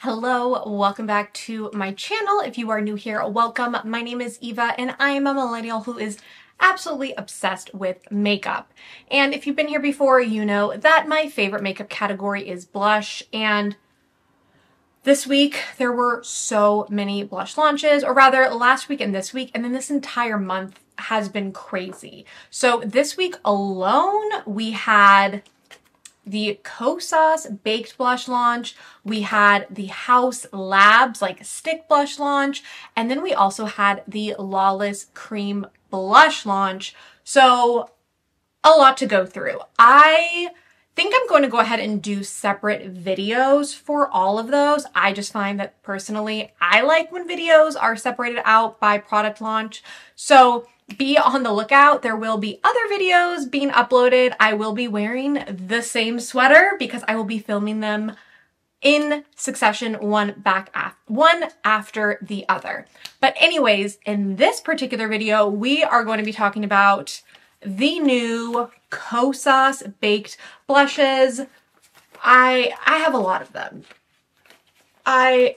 Hello, welcome back to my channel. If you are new here, welcome. My name is Eva and I am a millennial who is absolutely obsessed with makeup. And if you've been here before, you know that my favorite makeup category is blush. And this week there were so many blush launches, or rather last week and this week, and then this entire month has been crazy. So this week alone, we had the KOSAS Baked Blush launch, we had the House Labs like stick blush launch, and then we also had the Lawless Cream Blush launch. So a lot to go through. I think I'm going to go ahead and do separate videos for all of those. I just find that personally, I like when videos are separated out by product launch. So be on the lookout. There will be other videos being uploaded. I will be wearing the same sweater because I will be filming them in succession, one after the other. But anyways, in this particular video, we are going to be talking about the new KOSAS Baked Blushes. I have a lot of them. I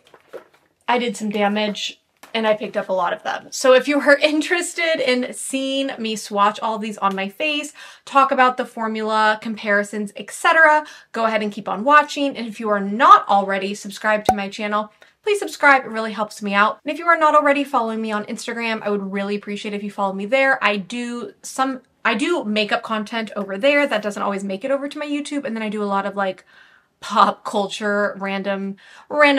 did some damage and I picked up a lot of them. So if you are interested in seeing me swatch all of these on my face, talk about the formula, comparisons, etc., go ahead and keep on watching. And if you are not already subscribed to my channel, please subscribe. It really helps me out. And if you are not already following me on Instagram, I would really appreciate if you follow me there. I do makeup content over there that doesn't always make it over to my YouTube. And then I do a lot of like pop culture, random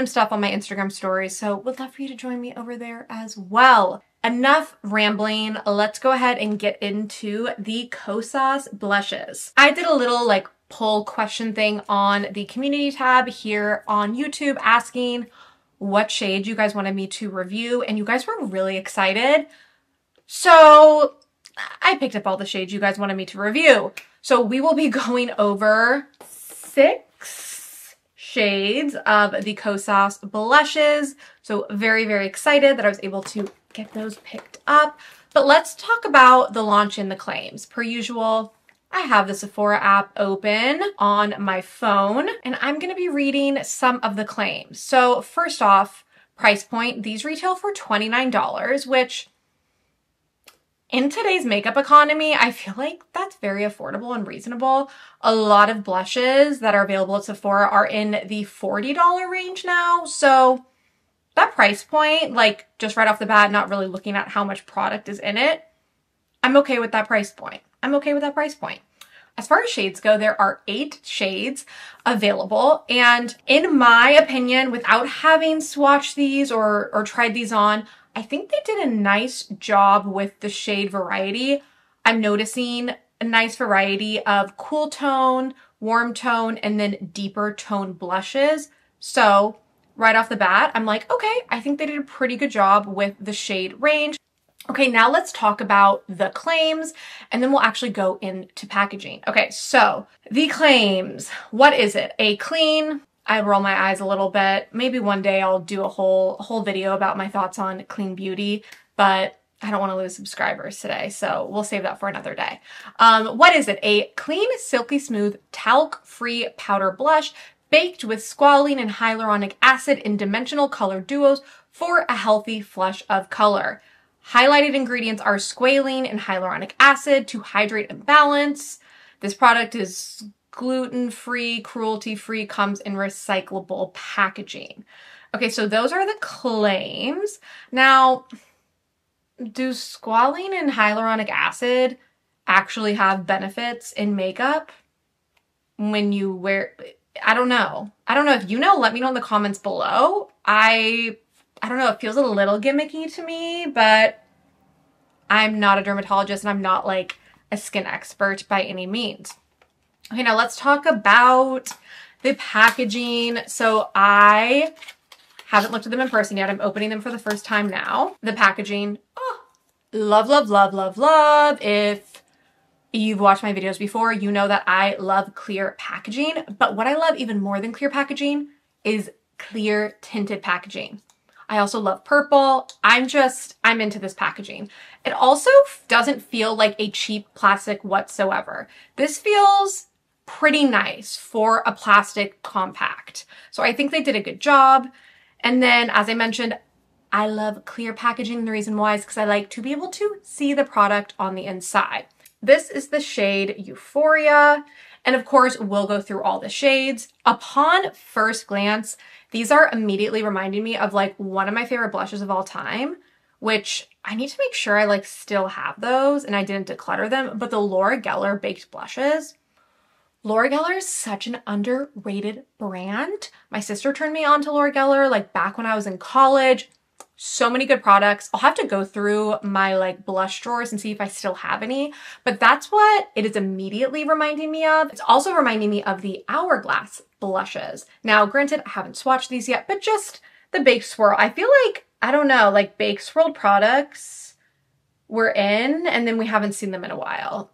stuff on my Instagram stories. So would love for you to join me over there as well. Enough rambling. Let's go ahead and get into the KOSAS blushes. I did a little like poll question thing on the community tab here on YouTube asking what shade you guys wanted me to review, and you guys were really excited. So I picked up all the shades you guys wanted me to review. So we will be going over 6 shades of the KOSAS blushes. So very, very excited that I was able to get those picked up. But let's talk about the launch and the claims. Per usual, I have the Sephora app open on my phone and I'm going to be reading some of the claims. So first off, price point, these retail for $29, which in today's makeup economy, I feel like that's very affordable and reasonable. A lot of blushes that are available at Sephora are in the $40 range now. So that price point, like just right off the bat, not really looking at how much product is in it, I'm okay with that price point. As far as shades go, there are 8 shades available. And in my opinion, without having swatched these or tried these on, I think they did a nice job with the shade variety. I'm noticing a nice variety of cool tone, warm tone, and then deeper tone blushes. So right off the bat, I'm like, okay, I think they did a pretty good job with the shade range. Okay, now let's talk about the claims and then we'll actually go into packaging. Okay, so the claims, what is it? A clean, I roll my eyes a little bit. Maybe one day I'll do a whole video about my thoughts on clean beauty, but I don't want to lose subscribers today, so we'll save that for another day. What is it? A clean, silky smooth, talc-free powder blush baked with squalene and hyaluronic acid in dimensional color duos for a healthy flush of color. Highlighted ingredients are squalene and hyaluronic acid to hydrate and balance. This product is gluten-free, cruelty-free, comes in recyclable packaging. Okay, so those are the claims. Now, do squalene and hyaluronic acid actually have benefits in makeup when you wear? I don't know. If you know, let me know in the comments below. I don't know, it feels a little gimmicky to me, but I'm not a dermatologist and I'm not like a skin expert by any means. Okay, now let's talk about the packaging. So I haven't looked at them in person yet. I'm opening them for the first time now. The packaging, oh, love, love, love, love, love. If you've watched my videos before, you know that I love clear packaging. But what I love even more than clear packaging is clear tinted packaging. I also love purple. I'm into this packaging. It also doesn't feel like a cheap plastic whatsoever. This feels pretty nice for a plastic compact. So I think they did a good job. And then, as I mentioned, I love clear packaging. The reason why is because I like to be able to see the product on the inside. This is the shade Euphoria. And of course, we'll go through all the shades. Upon first glance, these are immediately reminding me of like one of my favorite blushes of all time, which I need to make sure I like still have those and I didn't declutter them, but the Laura Geller baked blushes. Laura Geller is such an underrated brand. My sister turned me on to Laura Geller like back when I was in college. So many good products. I'll have to go through my like blush drawers and see if I still have any, but that's what it is immediately reminding me of. It's also reminding me of the Hourglass blushes. Now, granted, I haven't swatched these yet, but just the Bake Swirl. I feel like, I don't know, like Bake Swirl products were in and then we haven't seen them in a while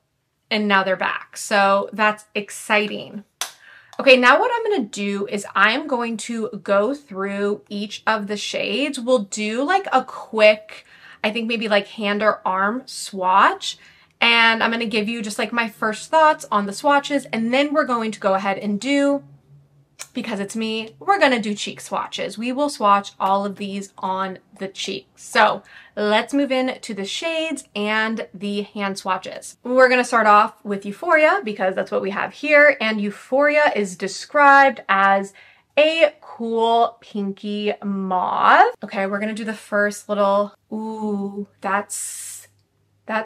and now they're back. So that's exciting. Okay, now what I'm going to do is I'm going to go through each of the shades. We'll do like a quick, I think maybe like hand or arm swatch. And I'm going to give you just like my first thoughts on the swatches. And then we're going to go ahead and do, because it's me, we're going to do cheek swatches. We will swatch all of these on the cheeks. So let's move in to the shades and the hand swatches. We're going to start off with Euphoria because that's what we have here. And Euphoria is described as a cool pinky mauve. Okay, we're going to do the first little, ooh, that's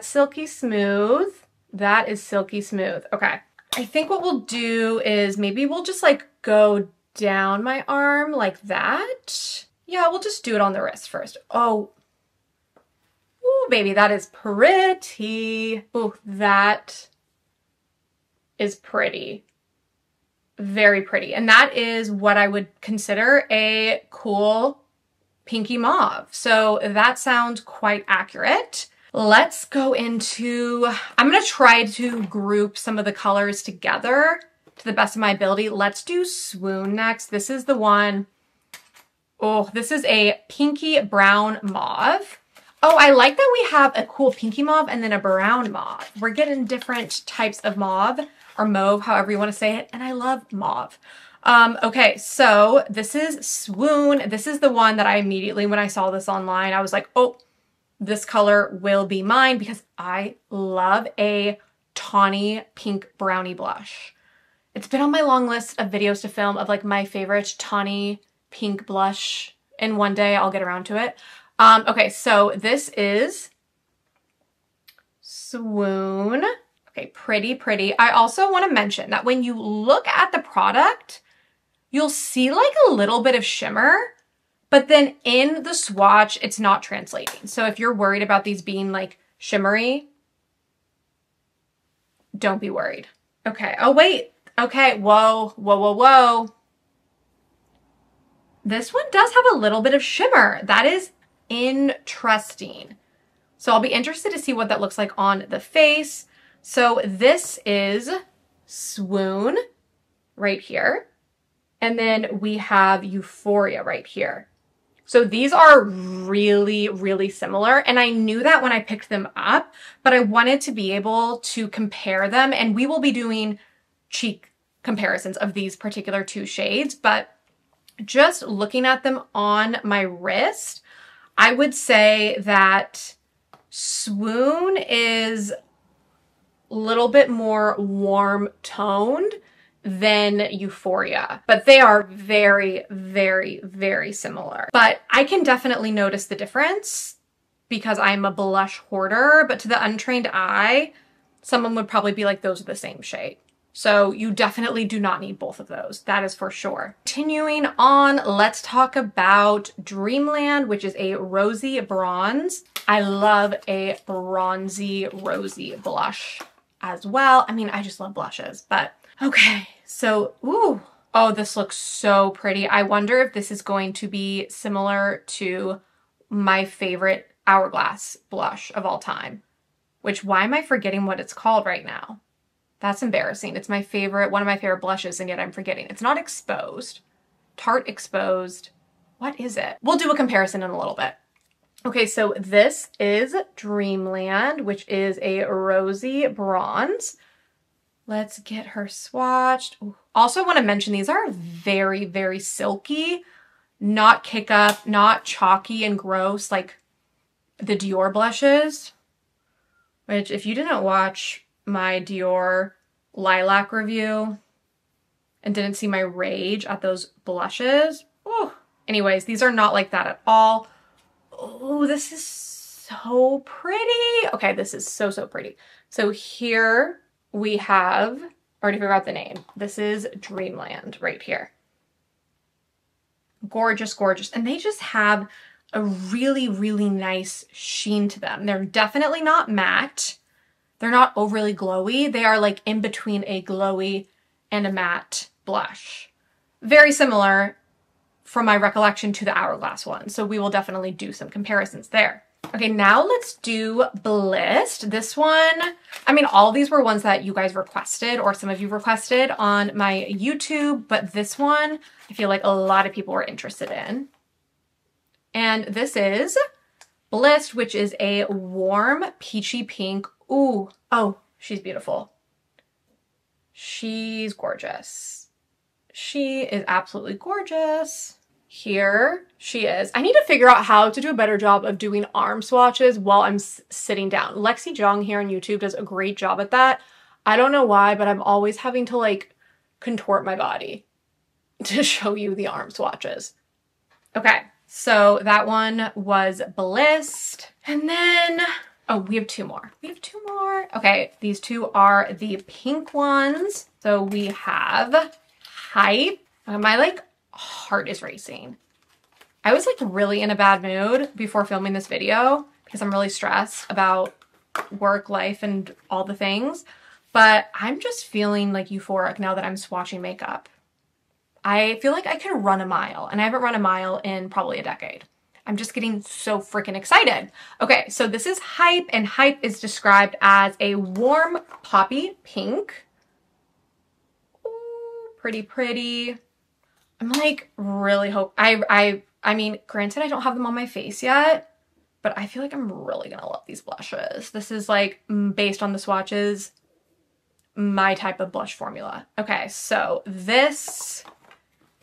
silky smooth. That is silky smooth. Okay. I think what we'll do is maybe we'll just like go down my arm like that. Yeah, we'll just do it on the wrist first. Oh, ooh, baby, that is pretty. Ooh, that is pretty. Very pretty. And that is what I would consider a cool pinky mauve. So that sounds quite accurate. Let's go into, I'm going to try to group some of the colors together to the best of my ability. Let's do Swoon next. This is the one, oh, this is a pinky brown mauve. Oh, I like that we have a cool pinky mauve and then a brown mauve. We're getting different types of mauve or mauve, however you want to say it. And I love mauve. Okay, so this is Swoon. This is the one that I immediately, when I saw this online, I was like, oh, this color will be mine because I love a tawny pink brownie blush. It's been on my long list of videos to film of like my favorite tawny pink blush, and one day I'll get around to it. Okay, so this is Swoon. Okay, pretty, pretty. I also want to mention that when you look at the product, you'll see like a little bit of shimmer, but then in the swatch, it's not translating. So if you're worried about these being like shimmery, don't be worried. Okay. Oh, wait. Okay. Whoa, whoa, whoa, whoa. This one does have a little bit of shimmer. That is interesting. So I'll be interested to see what that looks like on the face. So this is Swoon right here. And then we have Euphoria right here. So these are really, really similar. And I knew that when I picked them up, but I wanted to be able to compare them. And we will be doing cheek comparisons of these particular two shades. But just looking at them on my wrist, I would say that Swoon is a little bit more warm toned than Euphoria, but they are very, very, very similar. But I can definitely notice the difference because I'm a blush hoarder, but to the untrained eye, someone would probably be like, those are the same shade. So you definitely do not need both of those. That is for sure. Continuing on, let's talk about Dreamland, which is a rosy bronze. I love a bronzy, rosy blush as well. I mean, I just love blushes, but okay. So, ooh, oh, this looks so pretty. I wonder if this is going to be similar to my favorite Hourglass blush of all time, which, why am I forgetting what it's called right now? That's embarrassing. It's my favorite, one of my favorite blushes, and yet I'm forgetting. It's not Exposed. Tarte Exposed. What is it? We'll do a comparison in a little bit. Okay, so this is Dreamland, which is a rosy bronze. Let's get her swatched. Ooh. Also, I want to mention these are very, very silky, not kick up, not chalky and gross like the Dior blushes, which if you didn't watch my Dior lilac review and didn't see my rage at those blushes, oh, anyways, these are not like that at all. Oh, this is so pretty. Okay, this is so, so pretty. So here we have, already figured out the name. This is Dreamland right here. Gorgeous, gorgeous. And they just have a really, really nice sheen to them. They're definitely not matte. They're not overly glowy. They are like in between a glowy and a matte blush. Very similar from my recollection to the Hourglass one. So we will definitely do some comparisons there. Okay, now let's do Blissed. This one, I mean, all of these were ones that you guys requested or some of you requested on my YouTube, but this one, I feel like a lot of people were interested in. And this is Blissed, which is a warm peachy pink. Ooh, oh, she's beautiful. She's gorgeous. She is absolutely gorgeous. Here she is. I need to figure out how to do a better job of doing arm swatches while I'm sitting down. Lexi Jong here on YouTube does a great job at that. I don't know why, but I'm always having to like contort my body to show you the arm swatches. Okay, so that one was Blissed. And then, oh, we have two more. We have two more. Okay, these two are the pink ones. So we have Hype. My like heart is racing. I was like really in a bad mood before filming this video because I'm really stressed about work, life, and all the things. But I'm just feeling like euphoric now that I'm swatching makeup. I feel like I could run a mile, and I haven't run a mile in probably a decade. I'm just getting so freaking excited. Okay, so this is Hype, and Hype is described as a warm poppy pink. Ooh, pretty, pretty. I'm like really I mean, granted I don't have them on my face yet, but I feel like I'm really gonna love these blushes. This is like based on the swatches, my type of blush formula. Okay, so this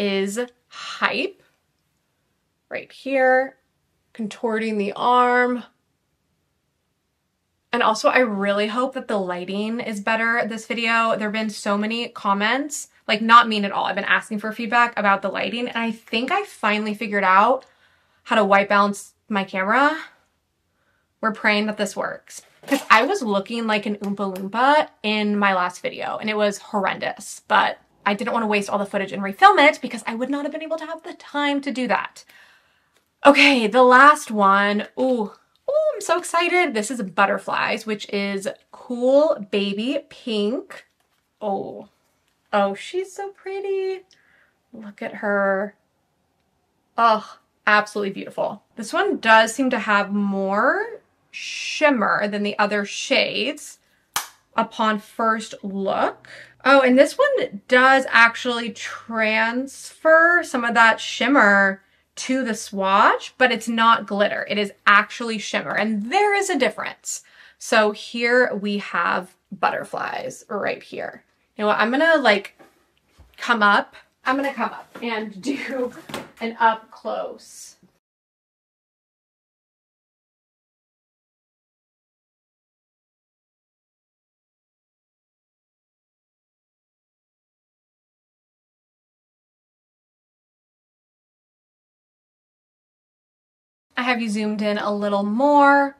is Hype right here, contorting the arm. And also I really hope that the lighting is better this video. There have been so many comments, like not mean at all. I've been asking for feedback about the lighting, and I think I finally figured out how to white balance my camera. We're praying that this works. Because I was looking like an Oompa Loompa in my last video, and it was horrendous, but I didn't want to waste all the footage and refilm it because I would not have been able to have the time to do that. Okay, the last one. Ooh, I'm so excited. This is Butterflies, which is cool baby pink. Oh, she's so pretty. Look at her. Oh, absolutely beautiful. This one does seem to have more shimmer than the other shades upon first look. Oh, and this one does actually transfer some of that shimmer to the swatch, but it's not glitter. It is actually shimmer, and there is a difference. So here we have Butterflies right here. You know what? I'm gonna like come up. I'm gonna come up and do an up close. I have you zoomed in a little more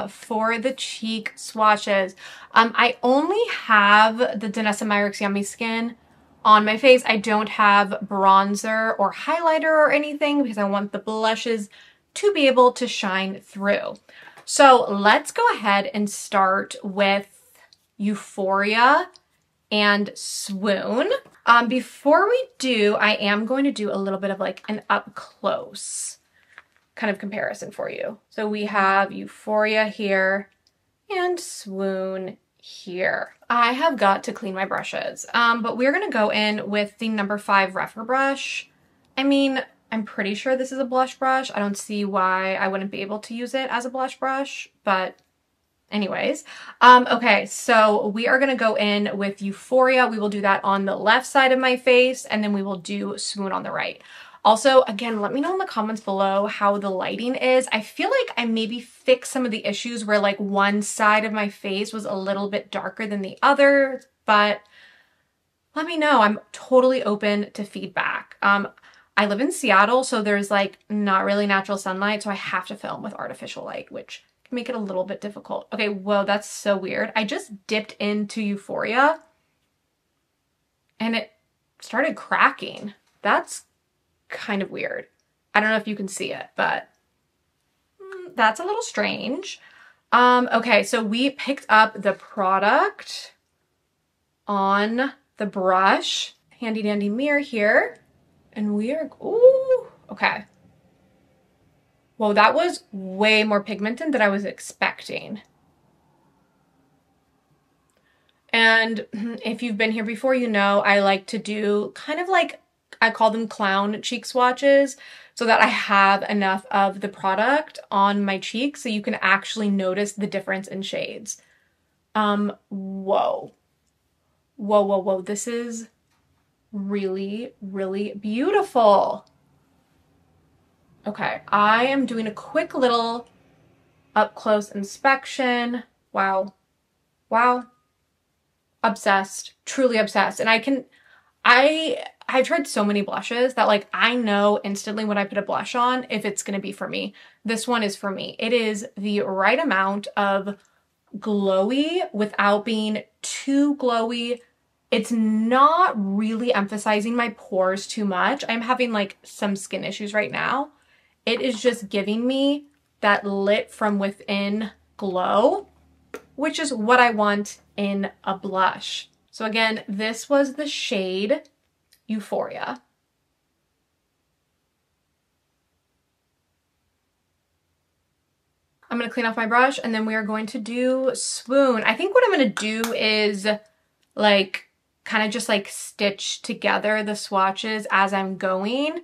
for the cheek swatches. I only have the Danessa Myricks Yummy Skin on my face. I don't have bronzer or highlighter or anything because I want the blushes to be able to shine through. So let's go ahead and start with Euphoria and Swoon. Before we do, I am going to do a little bit of like an up close kind of comparison for you. So we have Euphoria here and Swoon here. I have got to clean my brushes, but we're gonna go in with the number 5 Rèphr brush. I mean, I'm pretty sure this is a blush brush. I don't see why I wouldn't be able to use it as a blush brush, but Anyways, okay, so we are gonna go in with Euphoria. We will do that on the left side of my face, and then we will do Swoon on the right. Also, again, let me know in the comments below how the lighting is. I feel like I maybe fixed some of the issues where like one side of my face was a little bit darker than the other, but let me know. I'm totally open to feedback. I live in Seattle, so there's like not really natural sunlight, so I have to film with artificial light, which can make it a little bit difficult. Okay, whoa, that's so weird. I just dipped into Euphoria and it started cracking. That's kind of weird. I don't know if you can see it, but that's a little strange. Okay, so we picked up the product on the brush. Handy dandy mirror here. And we are, ooh, okay. Whoa, that was way more pigmented than I was expecting. And if you've been here before, you know I like to do kind of like, I call them clown cheek swatches, so that I have enough of the product on my cheeks so you can actually notice the difference in shades. Whoa. Whoa, whoa, whoa. This is really, really beautiful. Okay, I am doing a quick little up close inspection. Wow. Wow. Obsessed, truly obsessed. And I've tried so many blushes that like I know instantly when I put a blush on if it's gonna be for me. This one is for me. It is the right amount of glowy without being too glowy. It's not really emphasizing my pores too much. I'm having like some skin issues right now. It is just giving me that lit from within glow, which is what I want in a blush. So again, this was the shade Euphoria. I'm gonna clean off my brush and then we are going to do Swoon. I think what I'm gonna do is like kind of just like stitch together the swatches as I'm going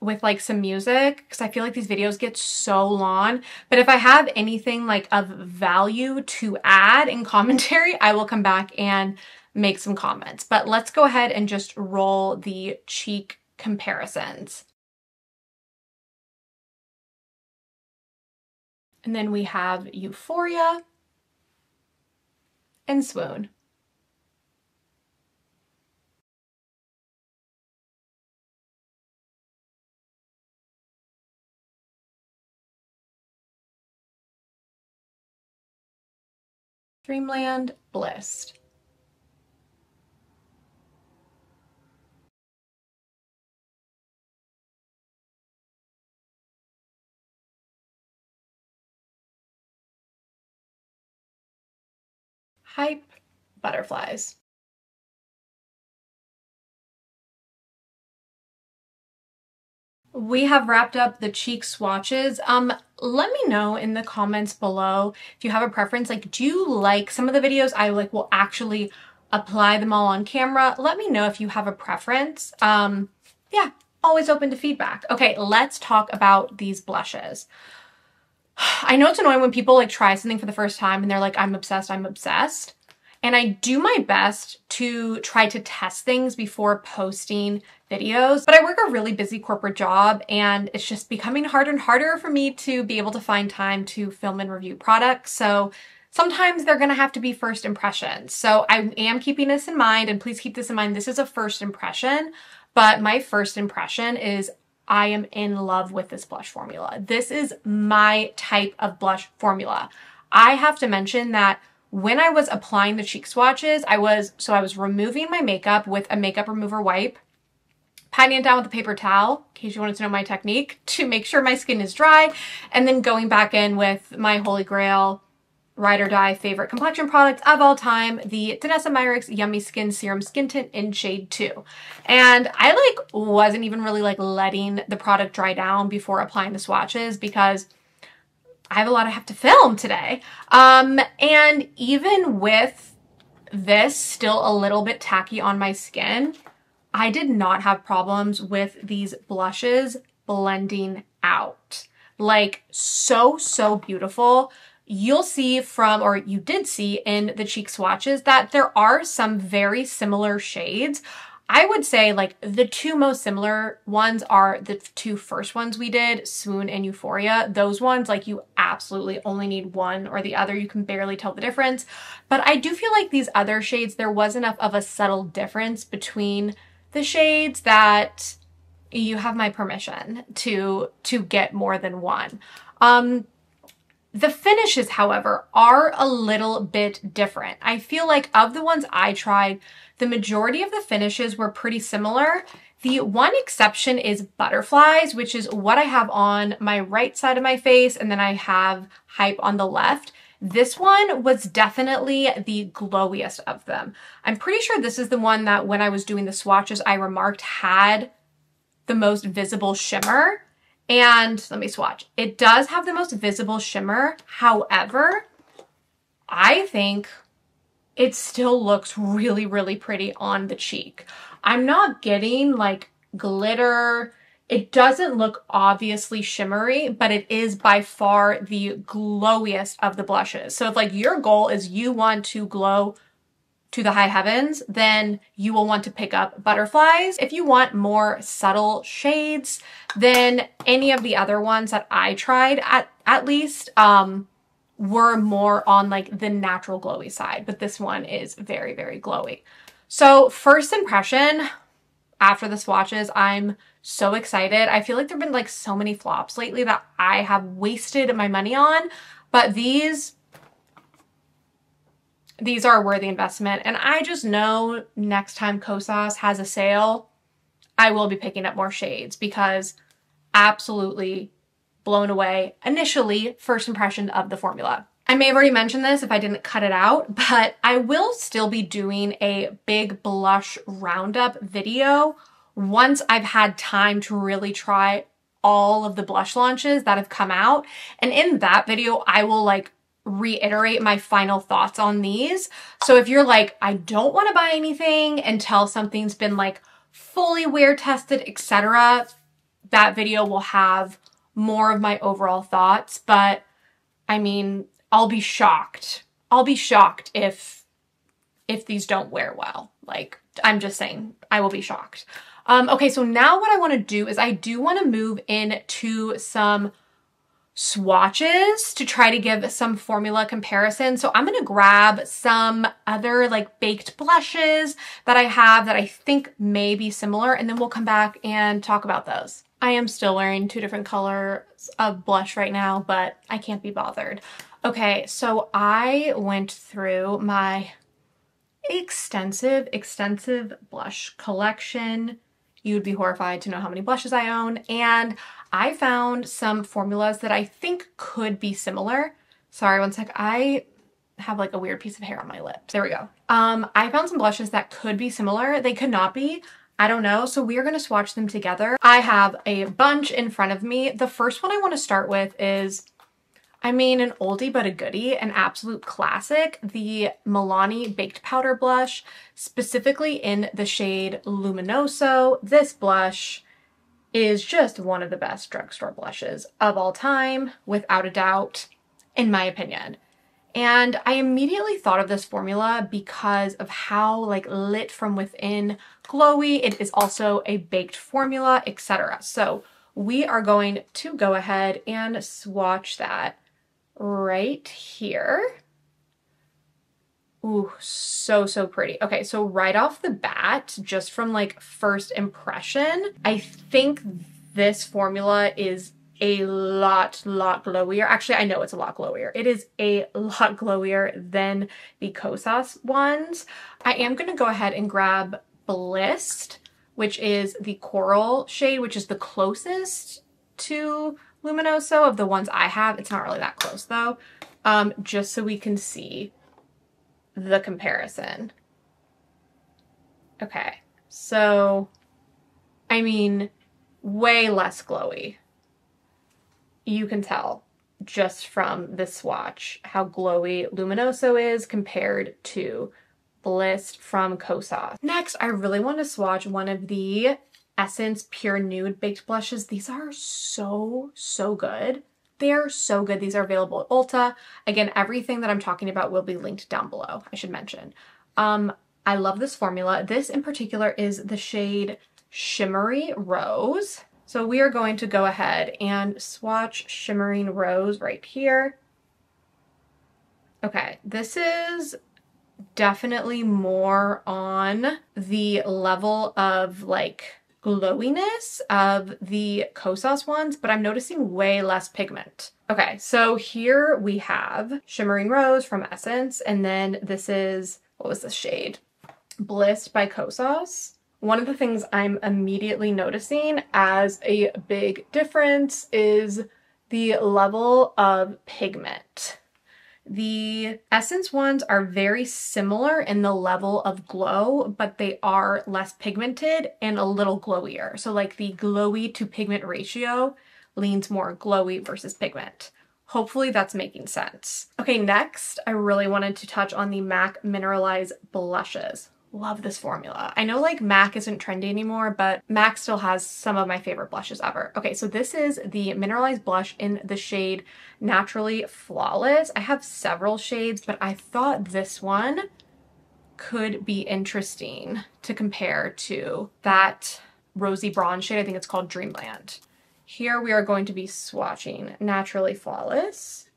with like some music, because I feel like these videos get so long. But if I have anything like of value to add in commentary, I will come back and make some comments. But let's go ahead and just roll the cheek comparisons. And then we have Euphoria and Swoon. Dreamland, Blissed. Hype, Butterflies. We have wrapped up the cheek swatches. Let me know in the comments below if you have a preference. Like, do you like some of the videos I like will actually apply them all on camera? Let me know if you have a preference. Yeah, always open to feedback. Okay, let's talk about these blushes. I know it's annoying when people like try something for the first time and they're like, I'm obsessed, I'm obsessed. And I do my best to try to test things before posting videos, but I work a really busy corporate job and it's just becoming harder and harder for me to be able to find time to film and review products. So sometimes they're gonna have to be first impressions. So I am keeping this in mind, and please keep this in mind. This is a first impression, but my first impression is I am in love with this blush formula. This is my type of blush formula. I have to mention that when I was applying the cheek swatches, I was removing my makeup with a makeup remover wipe, patting it down with a paper towel, in case you wanted to know my technique, to make sure my skin is dry, and then going back in with my holy grail, ride or die favorite complexion product of all time, the Danessa Myricks Yummy Skin Serum Skin Tint in shade 2. And I like wasn't even really like letting the product dry down before applying the swatches because I have a lot I have to film today. And even with this still a little bit tacky on my skin, I did not have problems with these blushes blending out. Like so beautiful. you'll see from, or you did see in the cheek swatches, that there are some very similar shades. I would say like the two most similar ones are the two first ones we did, Swoon and Euphoria. Those ones, like, you absolutely only need one or the other. You can barely tell the difference. But I do feel like these other shades, there was enough of a subtle difference between the shades that you have my permission to get more than one. The finishes, however, are a little bit different. I feel like of the ones I tried, the majority of the finishes were pretty similar. The one exception is butterflies, which is what I have on my right side of my face, and then I have Hype on the left. This one was definitely the glowiest of them. I'm pretty sure this is the one that when I was doing the swatches, I remarked had the most visible shimmer. And let me swatch. It does have the most visible shimmer. However, I think it still looks really, really pretty on the cheek. I'm not getting like glitter. It doesn't look obviously shimmery, but it is by far the glowiest of the blushes. So if like your goal is you want to glow to the high heavens, then you will want to pick up butterflies. If you want more subtle shades, then any of the other ones that I tried at least were more on like the natural glowy side, but this one is very, very glowy. So first impression after the swatches, I'm so excited. I feel like there've been like so many flops lately that I have wasted my money on, but these are a worthy investment. And I just know next time KOSAS has a sale, I will be picking up more shades because absolutely blown away initially, first impression of the formula. I may have already mentioned this if I didn't cut it out, but I will still be doing a big blush roundup video once I've had time to really try all of the blush launches that have come out. And in that video, I will like reiterate my final thoughts on these. So if you're like, I don't want to buy anything until something's been like fully wear tested, etc., that video will have more of my overall thoughts. But I mean, I'll be shocked. I'll be shocked if these don't wear well. Like, I'm just saying, I will be shocked. Okay, so now what I want to do is I do want to move into some swatches to try to give some formula comparison. So I'm going to grab some other like baked blushes that I have that I think may be similar, and then we'll come back and talk about those. I am still wearing two different colors of blush right now, but I can't be bothered. Okay, so I went through my extensive blush collection. You would be horrified to know how many blushes I own, and I found some formulas that I think could be similar. Sorry, one sec. I have like a weird piece of hair on my lips. There we go. I found some blushes that could be similar. They could not be. I don't know. So we are going to swatch them together. I have a bunch in front of me. The first one I want to start with is, I mean, an oldie but a goodie, an absolute classic, the Milani Baked Powder Blush, specifically in the shade Luminoso. This blush is just one of the best drugstore blushes of all time, without a doubt, in my opinion. And I immediately thought of this formula because of how like lit from within, glowy. It is also a baked formula, etc. So we are going to go ahead and swatch that right here. Ooh, so pretty. Okay, so right off the bat, just from like first impression, I think this formula is a lot glowier. Actually, I know it's a lot glowier. It is a lot glowier than the KOSAS ones. I am going to go ahead and grab Blissed, which is the coral shade, which is the closest to Luminoso of the ones I have. It's not really that close though, just so we can see the comparison. Okay, so I mean, way less glowy. You can tell just from this swatch how glowy Luminoso is compared to Blissed from KOSAS. Next, I really want to swatch one of the Essence Pure Nude Baked Blushes. These are so good. They're so good. These are available at Ulta. Again, everything that I'm talking about will be linked down below, I should mention. I love this formula. This in particular is the shade Shimmery Rose. So we are going to go ahead and swatch Shimmering Rose right here. Okay, this is definitely more on the level of like glowiness of the KOSAS ones, but I'm noticing way less pigment. Okay, so here we have Shimmering Rose from Essence, and then this is, what was this shade? Blissed by KOSAS. One of the things I'm immediately noticing as a big difference is the level of pigment. The Essence ones are very similar in the level of glow, but they are less pigmented and a little glowier. So like the glowy to pigment ratio leans more glowy versus pigment. Hopefully that's making sense. Okay, next, I really wanted to touch on the MAC Mineralize blushes. Love this formula. I know like MAC isn't trendy anymore, but MAC still has some of my favorite blushes ever. Okay, so this is the Mineralize blush in the shade Naturally Flawless. I have several shades, but I thought this one could be interesting to compare to that rosy bronze shade. I think it's called Dreamland. Here we are going to be swatching Naturally Flawless.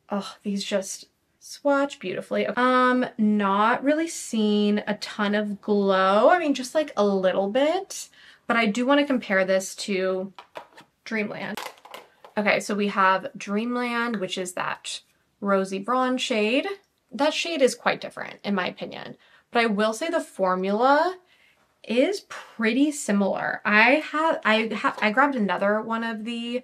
Oh, these just swatch beautifully. Not really seeing a ton of glow. I mean, just like a little bit, but I do want to compare this to Dreamland. Okay, so we have Dreamland, which is that rosy bronze shade. That shade is quite different in my opinion, but I will say the formula is pretty similar. I grabbed another one of the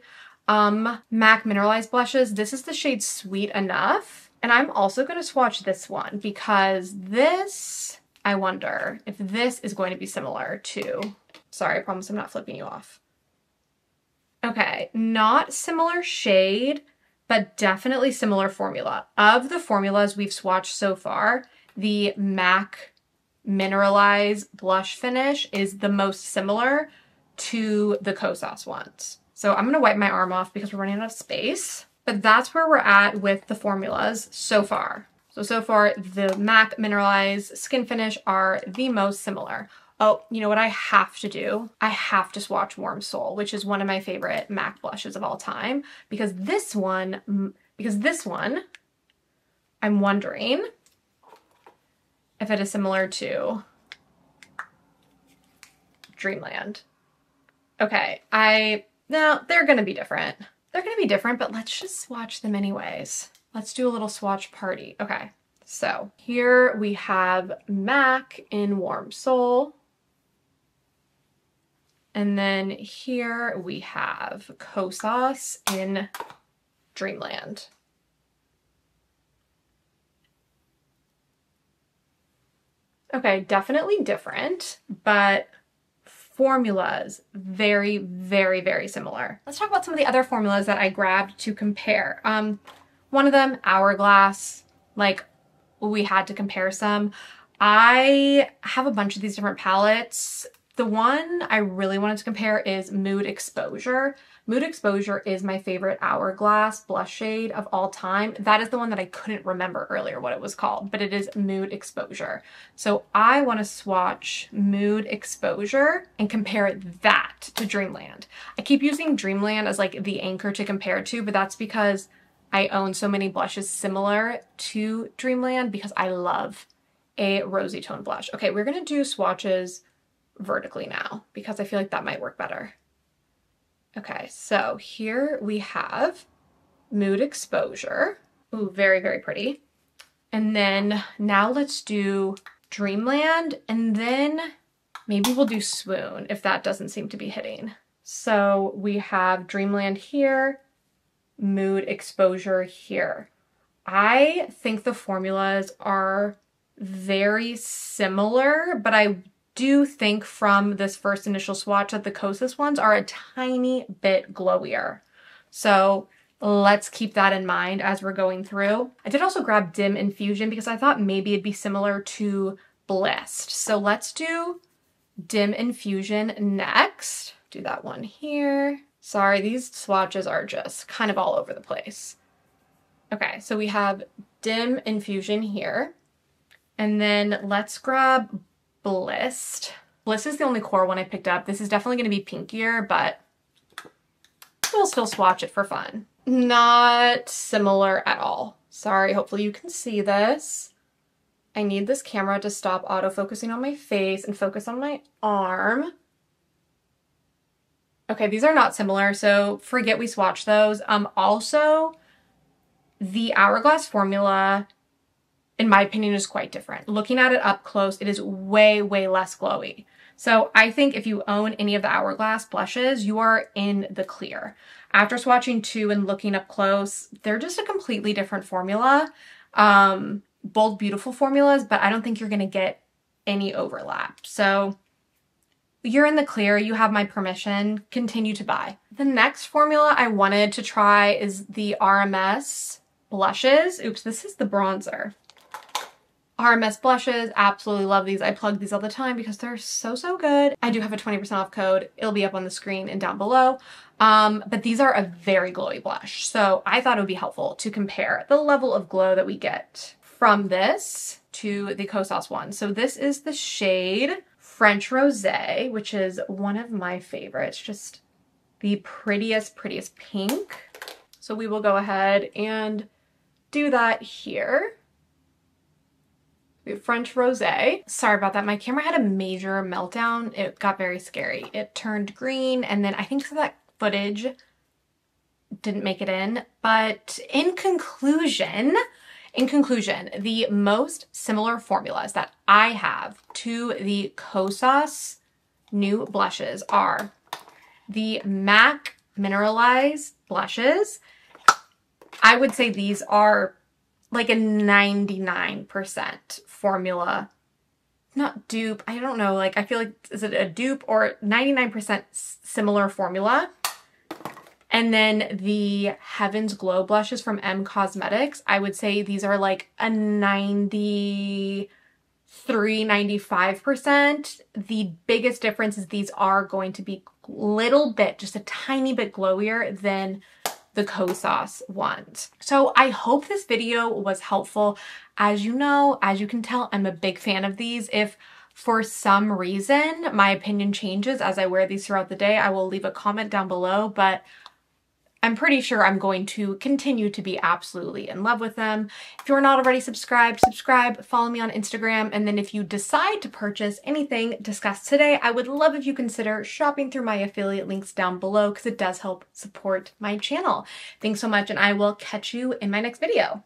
MAC Mineralize blushes. This is the shade Sweet Enough. And I'm also going to swatch this one because this, I wonder if this is going to be similar to, sorry, I promise I'm not flipping you off. Okay, not similar shade, but definitely similar formula. Of the formulas we've swatched so far, the MAC Mineralize blush finish is the most similar to the KOSAS ones. So I'm going to wipe my arm off because we're running out of space. But that's where we're at with the formulas so far. So far, the MAC Mineralize skin finish are the most similar. Oh, you know what I have to do? I have to swatch Warm Soul, which is one of my favorite MAC blushes of all time. Because this one, I'm wondering if it is similar to Dreamland. Okay, now they're gonna be different. They're going to be different, but let's just swatch them anyways. Let's do a little swatch party. Okay, so here we have MAC in Warm Soul. And then here we have KOSAS in Dreamland. Okay, definitely different, but formulas very, very, very similar. Let's talk about some of the other formulas that I grabbed to compare. One of them, Hourglass, like we had to compare some. I have a bunch of these different palettes. The one I really wanted to compare is Mood Exposure. Mood Exposure is my favorite Hourglass blush shade of all time. That is the one that I couldn't remember earlier what it was called, but it is Mood Exposure. So I want to swatch Mood Exposure and compare that to Dreamland. I keep using Dreamland as like the anchor to compare to, but that's because I own so many blushes similar to Dreamland because I love a rosy tone blush. Okay, we're going to do swatches vertically now because I feel like that might work better. Okay, so here we have Mood Exposure. Ooh, very, very pretty. And then now let's do Dreamland, and then maybe we'll do Swoon if that doesn't seem to be hitting. So we have Dreamland here, Mood Exposure here. I think the formulas are very similar, but I do think from this first initial swatch that the KOSAS ones are a tiny bit glowier. So let's keep that in mind as we're going through. I did also grab Dim Infusion because I thought maybe it'd be similar to Blissed. So let's do Dim Infusion next. Do that one here. Sorry, these swatches are just kind of all over the place. Okay, so we have Dim Infusion here. And then let's grab Blissed. Blissed is the only core one I picked up. This is definitely going to be pinkier, but we'll still swatch it for fun. Not similar at all. Sorry, hopefully you can see this. I need this camera to stop autofocusing on my face and focus on my arm. Okay, these are not similar, so forget we swatched those. Also, the Hourglass formula, in my opinion, is quite different. Looking at it up close, it is way, way less glowy. So I think if you own any of the Hourglass blushes, you are in the clear. After swatching 2 and looking up close, they're just a completely different formula. Bold, beautiful formulas, but I don't think you're going to get any overlap. So you're in the clear. You have my permission. Continue to buy. The next formula I wanted to try is the RMS blushes. Oops, this is the bronzer. RMS blushes, absolutely love these. I plug these all the time because they're so, so good. I do have a 20% off code. It'll be up on the screen and down below. But these are a very glowy blush. So I thought it would be helpful to compare the level of glow that we get from this to the KOSAS one. So this is the shade French Rosé, which is one of my favorites. Just the prettiest pink. So we will go ahead and do that here. We have French Rosé. Sorry about that. My camera had a major meltdown. It got very scary. It turned green, and then I think that footage didn't make it in. But in conclusion, the most similar formulas that I have to the KOSAS new blushes are the MAC Mineralize blushes. I would say these are like a 99% formula, not dupe. I don't know, like I feel like, is it a dupe or 99% similar formula? And then the Heaven's Glow blushes from M Cosmetics, I would say these are like a 95%. The biggest difference is these are going to be a little bit, just a tiny bit glowier than the KOSAS ones. So I hope this video was helpful. As you know, as you can tell, I'm a big fan of these. If for some reason my opinion changes as I wear these throughout the day, I will leave a comment down below, but I'm pretty sure I'm going to continue to be absolutely in love with them. If you're not already subscribed, subscribe, follow me on Instagram, and then if you decide to purchase anything discussed today, I would love if you consider shopping through my affiliate links down below because it does help support my channel. Thanks so much, and I will catch you in my next video.